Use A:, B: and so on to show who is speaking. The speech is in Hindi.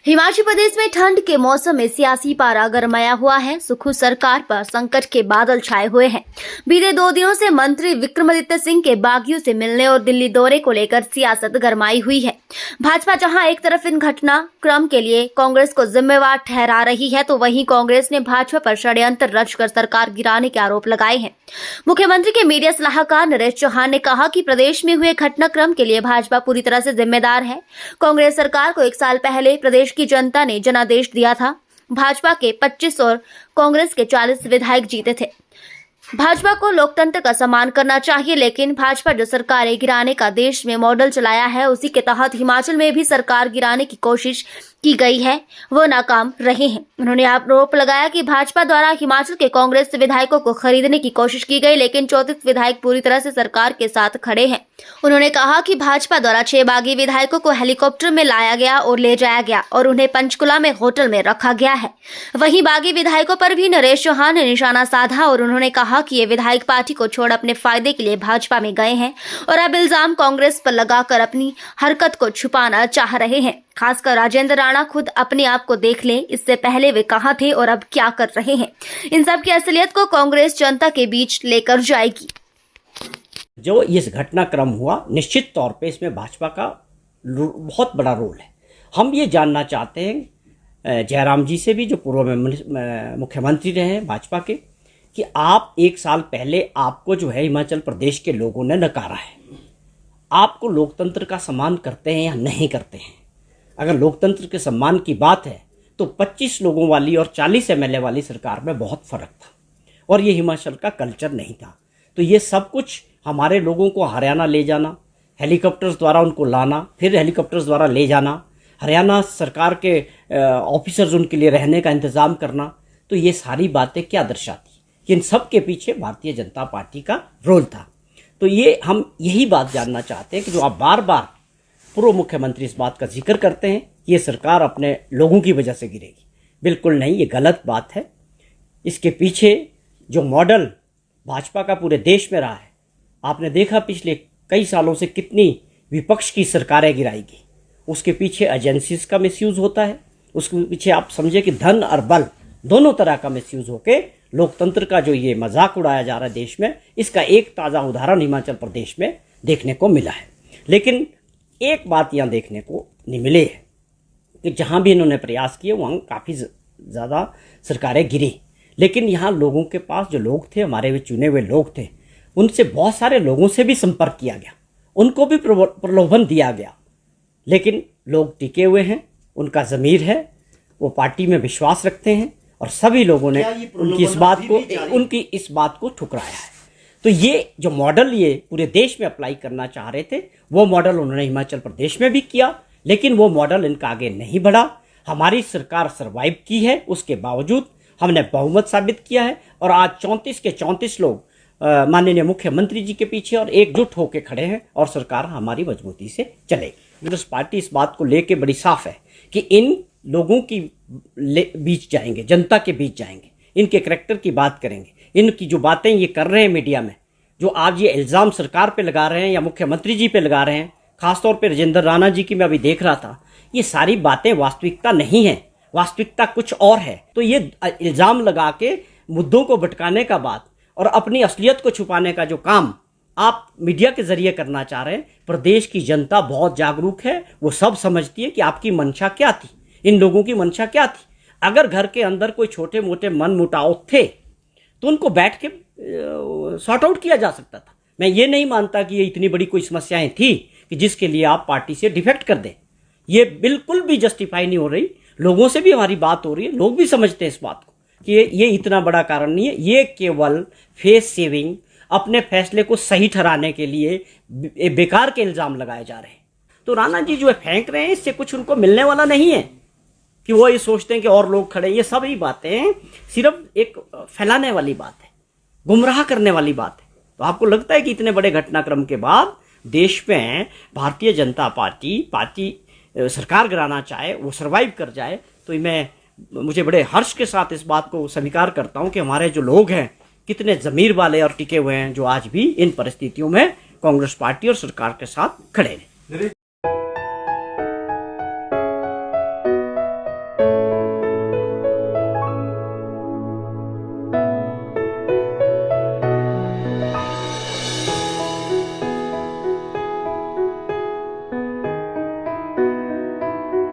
A: हिमाचल प्रदेश में ठंड के मौसम में सियासी पारा गरमाया हुआ है। सुखू सरकार पर संकट के बादल छाए हुए हैं। बीते 2 दिनों से मंत्री विक्रमादित्य सिंह के बागियों से मिलने और दिल्ली दौरे को लेकर सियासत गरमाई हुई है। भाजपा जहां एक तरफ इन घटनाक्रम के लिए कांग्रेस को जिम्मेवार ठहरा रही है, तो वहीं कांग्रेस ने भाजपा पर षड्यंत्र रचकर सरकार गिराने के आरोप लगाए हैं। मुख्यमंत्री के मीडिया सलाहकार नरेश चौहान ने कहा कि प्रदेश में हुए घटनाक्रम के लिए भाजपा पूरी तरह से जिम्मेदार है। कांग्रेस सरकार को 1 साल पहले प्रदेश की जनता ने जनादेश दिया था। भाजपा के 25 और कांग्रेस के 40 विधायक जीते थे। भाजपा को लोकतंत्र का सम्मान करना चाहिए, लेकिन भाजपा जो सरकारें गिराने का देश में मॉडल चलाया है, उसी के तहत हिमाचल में भी सरकार गिराने की कोशिश की गई है, वो नाकाम रहे हैं। उन्होंने आरोप लगाया कि भाजपा द्वारा हिमाचल के कांग्रेस विधायकों को खरीदने की कोशिश की गई, लेकिन 34 विधायक पूरी तरह से सरकार के साथ खड़े हैं। उन्होंने कहा कि भाजपा द्वारा 6 बागी विधायकों को हेलीकॉप्टर में लाया गया और ले जाया गया और उन्हें पंचकुला में होटल में रखा गया है। वहीं बागी विधायकों पर भी नरेश चौहान ने निशाना साधा और उन्होंने कहा कि ये विधायक पार्टी को छोड़ अपने फायदे के लिए भाजपा में गए हैं और अब इल्जाम कांग्रेस पर लगाकर अपनी हरकत को छुपाना चाह रहे हैं। खासकर राजेंद्र राणा खुद अपने आप को देख लें, इससे पहले वे कहां थे और अब क्या कर रहे हैं। इन सब की असलियत को कांग्रेस जनता के बीच लेकर जाएगी।
B: जो इस घटनाक्रम हुआ, निश्चित तौर पे इसमें भाजपा का बहुत बड़ा रोल है। हम ये जानना चाहते हैं जयराम जी से भी, जो पूर्व में मुख्यमंत्री रहे हैं भाजपा के, कि आप 1 साल पहले आपको जो है हिमाचल प्रदेश के लोगों ने नकारा है। आपको लोकतंत्र का सम्मान करते हैं या नहीं करते हैं? अगर लोकतंत्र के सम्मान की बात है तो 25 लोगों वाली और 40 एमएलए वाली सरकार में बहुत फर्क था और ये हिमाचल का कल्चर नहीं था। तो ये सब कुछ हमारे लोगों को हरियाणा ले जाना, हेलीकॉप्टर्स द्वारा उनको लाना, फिर हेलीकॉप्टर्स द्वारा ले जाना, हरियाणा सरकार के ऑफिसर्स उनके लिए रहने का इंतज़ाम करना, तो ये सारी बातें क्या दर्शाती? इन सब के पीछे भारतीय जनता पार्टी का रोल था। तो ये हम यही बात जानना चाहते हैं कि जो आप बार बार पूर्व मुख्यमंत्री इस बात का जिक्र करते हैं, ये सरकार अपने लोगों की वजह से गिरेगी। बिल्कुल नहीं, ये गलत बात है। इसके पीछे जो मॉडल भाजपा का पूरे देश में रहा है, आपने देखा पिछले कई सालों से कितनी विपक्ष की सरकारें गिराई गई। उसके पीछे एजेंसीज का मिसयूज होता है, उसके पीछे आप समझे कि धन और बल दोनों तरह का मिसयूज होके लोकतंत्र का जो ये मजाक उड़ाया जा रहा है देश में, इसका एक ताज़ा उदाहरण हिमाचल प्रदेश में देखने को मिला है। लेकिन एक बात यहाँ देखने को नहीं मिली है कि जहाँ भी इन्होंने प्रयास किए वहाँ काफ़ी ज़्यादा सरकारें गिरी, लेकिन यहाँ लोगों के पास जो लोग थे, हमारे भी चुने हुए लोग थे, उनसे बहुत सारे लोगों से भी संपर्क किया गया, उनको भी प्रलोभन दिया गया, लेकिन लोग टिके हुए हैं, उनका ज़मीर है, वो पार्टी में विश्वास रखते हैं और सभी लोगों ने उनकी इस बात को ठुकराया है। तो ये जो मॉडल ये पूरे देश में अप्लाई करना चाह रहे थे, वो मॉडल उन्होंने हिमाचल प्रदेश में भी किया, लेकिन वो मॉडल इनका आगे नहीं बढ़ा। हमारी सरकार सरवाइव की है, उसके बावजूद हमने बहुमत साबित किया है और आज 34 के 34 लोग माननीय मुख्यमंत्री जी के पीछे और एकजुट होकर खड़े हैं और सरकार हमारी मजबूती से चलेगी। कांग्रेस पार्टी इस बात को लेके बड़ी साफ है कि इन लोगों की बीच जाएंगे, जनता के बीच जाएंगे, इनके करैक्टर की बात करेंगे, इनकी जो बातें ये कर रहे हैं मीडिया में, जो आज ये इल्ज़ाम सरकार पे लगा रहे हैं या मुख्यमंत्री जी पे लगा रहे हैं, खासतौर पे राजेंद्र राणा जी की मैं अभी देख रहा था, ये सारी बातें वास्तविकता नहीं है, वास्तविकता कुछ और है। तो ये इल्ज़ाम लगा के मुद्दों को भटकाने का बात और अपनी असलियत को छुपाने का जो काम आप मीडिया के जरिए करना चाह रहे हैं, प्रदेश की जनता बहुत जागरूक है, वो सब समझती है कि आपकी मंशा क्या थी, इन लोगों की मंशा क्या थी। अगर घर के अंदर कोई छोटे मोटे मन मुटाव थे तो उनको बैठ के सॉर्ट आउट किया जा सकता था। मैं ये नहीं मानता कि ये इतनी बड़ी कोई समस्याएं थी कि जिसके लिए आप पार्टी से डिफेक्ट कर दें। ये बिल्कुल भी जस्टिफाई नहीं हो रही। लोगों से भी हमारी बात हो रही है, लोग भी समझते हैं इस बात को कि ये इतना बड़ा कारण नहीं है। ये केवल फेस सेविंग, अपने फैसले को सही ठहराने के लिए बेकार के इल्ज़ाम लगाए जा रहे हैं। तो राणा जी जो फेंक रहे हैं, इससे कुछ उनको मिलने वाला नहीं है कि वो ये सोचते हैं कि और लोग खड़े। ये सब ही बातें सिर्फ एक फैलाने वाली बात है, गुमराह करने वाली बात है। तो आपको लगता है कि इतने बड़े घटनाक्रम के बाद देश में भारतीय जनता पार्टी सरकार गिराना चाहे, वो सरवाइव कर जाए? तो मुझे बड़े हर्ष के साथ इस बात को स्वीकार करता हूं कि हमारे जो लोग हैं कितने ज़मीर वाले और टिके हुए हैं, जो आज भी इन परिस्थितियों में कांग्रेस पार्टी और सरकार के साथ खड़े हैं।